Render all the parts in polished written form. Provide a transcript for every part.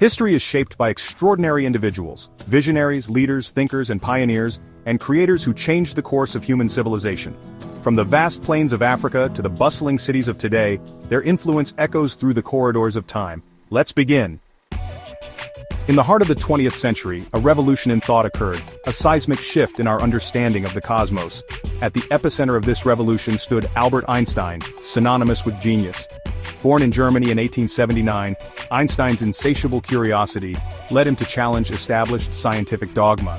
History is shaped by extraordinary individuals, visionaries, leaders, thinkers, and pioneers, and creators who changed the course of human civilization. From the vast plains of Africa to the bustling cities of today, their influence echoes through the corridors of time. Let's begin. In the heart of the 20th century, a revolution in thought occurred, a seismic shift in our understanding of the cosmos. At the epicenter of this revolution stood Albert Einstein, synonymous with genius. Born in Germany in 1879, Einstein's insatiable curiosity led him to challenge established scientific dogma.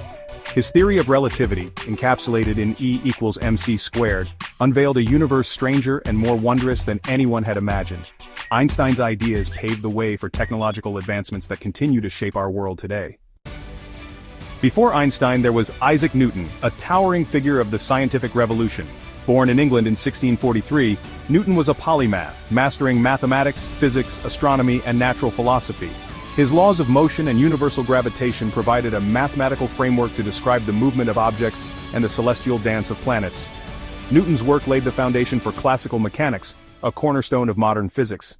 His theory of relativity, encapsulated in E=mc², unveiled a universe stranger and more wondrous than anyone had imagined. Einstein's ideas paved the way for technological advancements that continue to shape our world today. Before Einstein there was Isaac Newton, a towering figure of the scientific revolution. Born in England in 1643, Newton was a polymath, mastering mathematics, physics, astronomy, and natural philosophy. His laws of motion and universal gravitation provided a mathematical framework to describe the movement of objects and the celestial dance of planets. Newton's work laid the foundation for classical mechanics, a cornerstone of modern physics.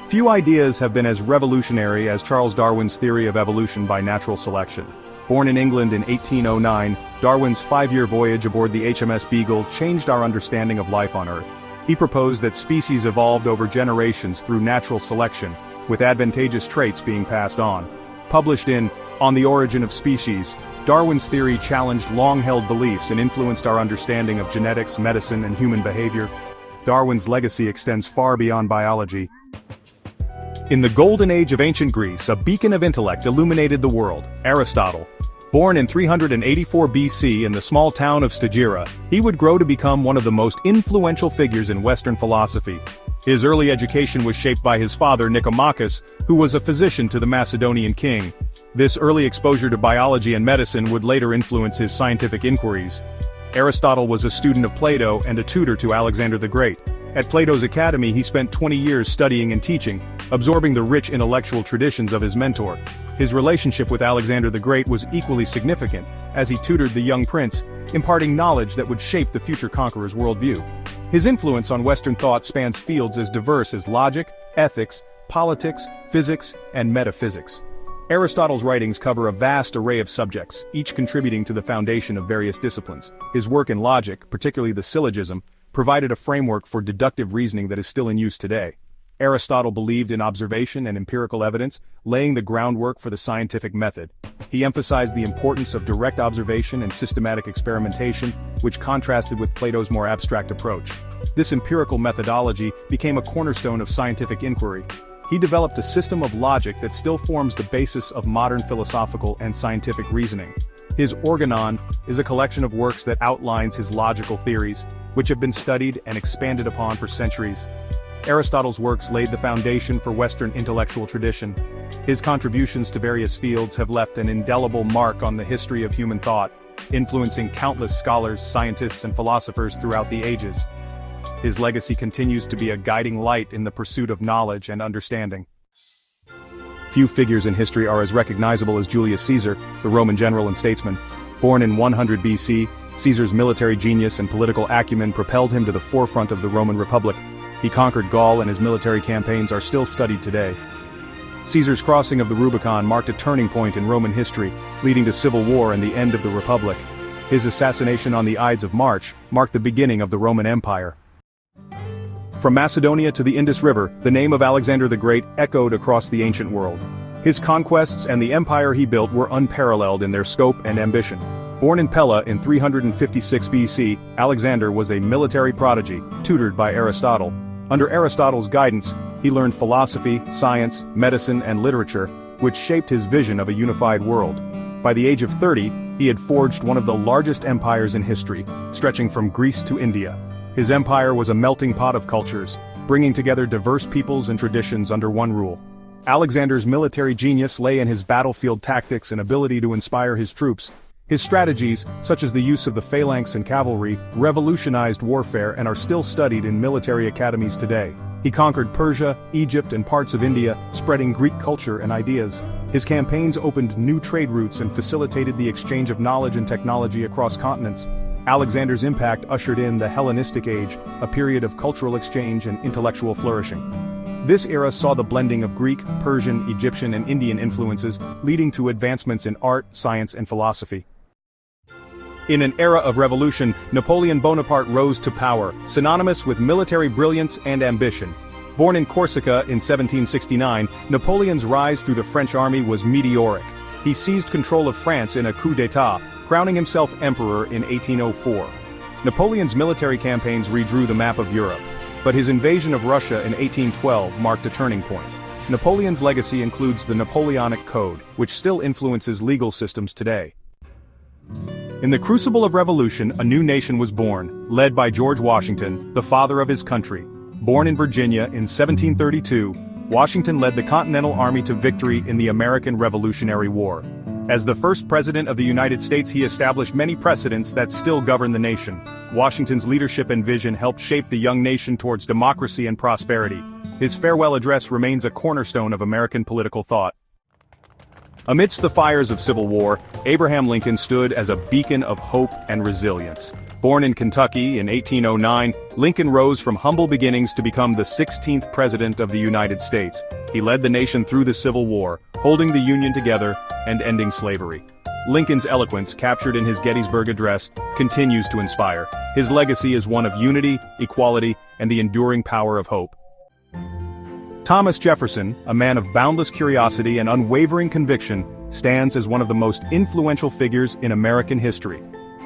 Few ideas have been as revolutionary as Charles Darwin's theory of evolution by natural selection. Born in England in 1809, Darwin's 5-year voyage aboard the HMS Beagle changed our understanding of life on Earth. He proposed that species evolved over generations through natural selection, with advantageous traits being passed on. Published in On the Origin of Species, Darwin's theory challenged long-held beliefs and influenced our understanding of genetics, medicine, and human behavior. Darwin's legacy extends far beyond biology. In the golden age of ancient Greece, a beacon of intellect illuminated the world, Aristotle. Born in 384 BC in the small town of Stagira, he would grow to become one of the most influential figures in Western philosophy. His early education was shaped by his father Nicomachus, who was a physician to the Macedonian king. This early exposure to biology and medicine would later influence his scientific inquiries. Aristotle was a student of Plato and a tutor to Alexander the Great. At Plato's academy he spent 20 years studying and teaching, absorbing the rich intellectual traditions of his mentor. His relationship with Alexander the Great was equally significant, as he tutored the young prince, imparting knowledge that would shape the future conqueror's worldview. His influence on Western thought spans fields as diverse as logic, ethics, politics, physics, and metaphysics. Aristotle's writings cover a vast array of subjects, each contributing to the foundation of various disciplines. His work in logic, particularly the syllogism, provided a framework for deductive reasoning that is still in use today. Aristotle believed in observation and empirical evidence, laying the groundwork for the scientific method. He emphasized the importance of direct observation and systematic experimentation, which contrasted with Plato's more abstract approach. This empirical methodology became a cornerstone of scientific inquiry. He developed a system of logic that still forms the basis of modern philosophical and scientific reasoning. His Organon is a collection of works that outlines his logical theories, which have been studied and expanded upon for centuries. Aristotle's works laid the foundation for Western intellectual tradition. His contributions to various fields have left an indelible mark on the history of human thought, influencing countless scholars, scientists, and philosophers throughout the ages. His legacy continues to be a guiding light in the pursuit of knowledge and understanding. Few figures in history are as recognizable as Julius Caesar, the Roman general and statesman. Born in 100 BC, Caesar's military genius and political acumen propelled him to the forefront of the Roman Republic. He conquered Gaul and his military campaigns are still studied today. Caesar's crossing of the Rubicon marked a turning point in Roman history, leading to civil war and the end of the Republic. His assassination on the Ides of March marked the beginning of the Roman Empire. From Macedonia to the Indus River, the name of Alexander the Great echoed across the ancient world. His conquests and the empire he built were unparalleled in their scope and ambition. Born in Pella in 356 BC, Alexander was a military prodigy, tutored by Aristotle. Under Aristotle's guidance, he learned philosophy, science, medicine, and literature, which shaped his vision of a unified world. By the age of 30, he had forged one of the largest empires in history, stretching from Greece to India. His empire was a melting pot of cultures, bringing together diverse peoples and traditions under one rule. Alexander's military genius lay in his battlefield tactics and ability to inspire his troops. His strategies, such as the use of the phalanx and cavalry, revolutionized warfare and are still studied in military academies today. He conquered Persia, Egypt, and parts of India, spreading Greek culture and ideas. His campaigns opened new trade routes and facilitated the exchange of knowledge and technology across continents. Alexander's impact ushered in the Hellenistic Age, a period of cultural exchange and intellectual flourishing. This era saw the blending of Greek, Persian, Egyptian and Indian influences, leading to advancements in art, science and philosophy. In an era of revolution, Napoleon Bonaparte rose to power, synonymous with military brilliance and ambition. Born in Corsica in 1769, Napoleon's rise through the French army was meteoric. He seized control of France in a coup d'état, crowning himself emperor in 1804. Napoleon's military campaigns redrew the map of Europe, but his invasion of Russia in 1812 marked a turning point. Napoleon's legacy includes the Napoleonic Code, which still influences legal systems today. In the crucible of revolution, a new nation was born, led by George Washington, the father of his country. Born in Virginia in 1732, Washington led the Continental Army to victory in the American Revolutionary War. As the first president of the United States, he established many precedents that still govern the nation. Washington's leadership and vision helped shape the young nation towards democracy and prosperity. His farewell address remains a cornerstone of American political thought. Amidst the fires of civil war, Abraham Lincoln stood as a beacon of hope and resilience. Born in Kentucky in 1809, Lincoln rose from humble beginnings to become the 16th President of the United States. He led the nation through the Civil War, holding the Union together and ending slavery. Lincoln's eloquence, captured in his Gettysburg Address, continues to inspire. His legacy is one of unity, equality, and the enduring power of hope. Thomas Jefferson, a man of boundless curiosity and unwavering conviction, stands as one of the most influential figures in American history.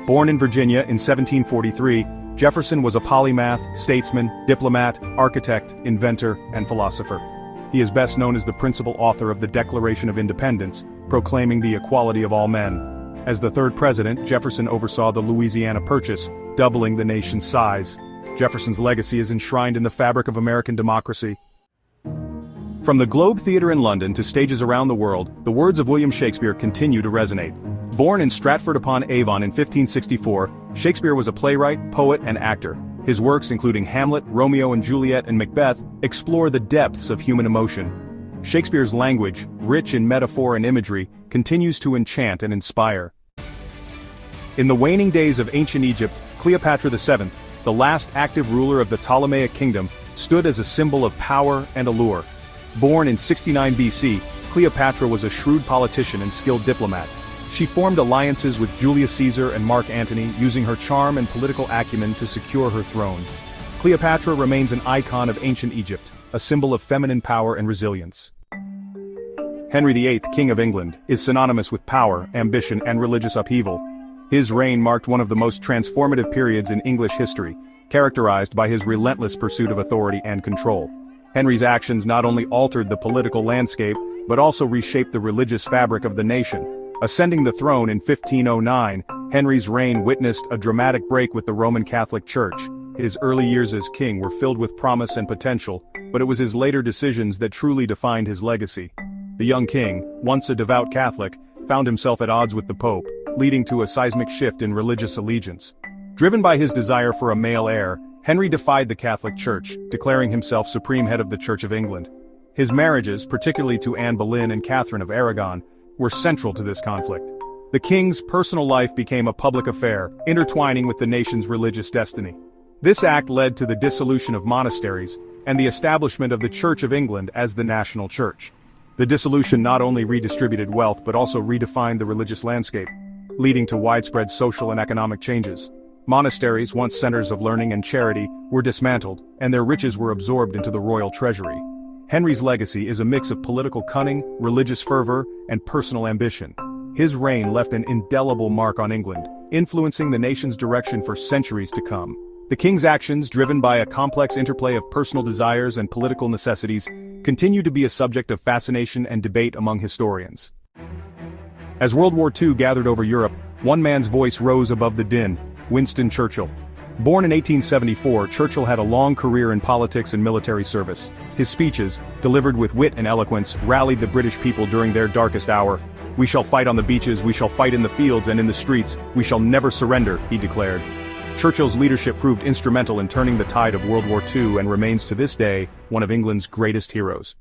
Born in Virginia in 1743, Jefferson was a polymath, statesman, diplomat, architect, inventor, and philosopher. He is best known as the principal author of the Declaration of Independence, proclaiming the equality of all men. As the third president, Jefferson oversaw the Louisiana Purchase, doubling the nation's size. Jefferson's legacy is enshrined in the fabric of American democracy. From the Globe Theatre in London to stages around the world, the words of William Shakespeare continue to resonate. Born in Stratford-upon-Avon in 1564, Shakespeare was a playwright, poet, and actor. His works, including Hamlet, Romeo and Juliet, and Macbeth, explore the depths of human emotion. Shakespeare's language, rich in metaphor and imagery, continues to enchant and inspire. In the waning days of ancient Egypt, Cleopatra VII, the last active ruler of the Ptolemaic kingdom, stood as a symbol of power and allure. Born in 69 BC, Cleopatra was a shrewd politician and skilled diplomat. She formed alliances with Julius Caesar and Mark Antony, using her charm and political acumen to secure her throne. Cleopatra remains an icon of ancient Egypt, a symbol of feminine power and resilience. Henry VIII, King of England, is synonymous with power, ambition, and religious upheaval. His reign marked one of the most transformative periods in English history, characterized by his relentless pursuit of authority and control. Henry's actions not only altered the political landscape, but also reshaped the religious fabric of the nation. Ascending the throne in 1509, Henry's reign witnessed a dramatic break with the Roman Catholic Church. His early years as king were filled with promise and potential, but it was his later decisions that truly defined his legacy. The young king, once a devout Catholic, found himself at odds with the Pope, leading to a seismic shift in religious allegiance. Driven by his desire for a male heir, Henry defied the Catholic Church, declaring himself supreme head of the Church of England. His marriages, particularly to Anne Boleyn and Catherine of Aragon, were central to this conflict. The king's personal life became a public affair, intertwining with the nation's religious destiny. This act led to the dissolution of monasteries, and the establishment of the Church of England as the national church. The dissolution not only redistributed wealth but also redefined the religious landscape, leading to widespread social and economic changes. Monasteries, once centers of learning and charity, were dismantled, and their riches were absorbed into the royal treasury. Henry's legacy is a mix of political cunning, religious fervor, and personal ambition. His reign left an indelible mark on England, influencing the nation's direction for centuries to come. The king's actions, driven by a complex interplay of personal desires and political necessities, continue to be a subject of fascination and debate among historians. As World War II gathered over Europe, one man's voice rose above the din: Winston Churchill. Born in 1874, Churchill had a long career in politics and military service. His speeches, delivered with wit and eloquence, rallied the British people during their darkest hour. "We shall fight on the beaches, we shall fight in the fields and in the streets, we shall never surrender," he declared. Churchill's leadership proved instrumental in turning the tide of World War II and remains to this day one of England's greatest heroes.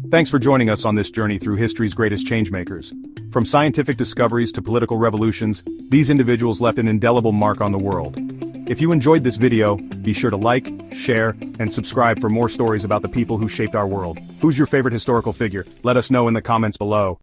Thanks for joining us on this journey through history's greatest changemakers. From scientific discoveries to political revolutions, these individuals left an indelible mark on the world. If you enjoyed this video, be sure to like, share, and subscribe for more stories about the people who shaped our world. Who's your favorite historical figure? Let us know in the comments below.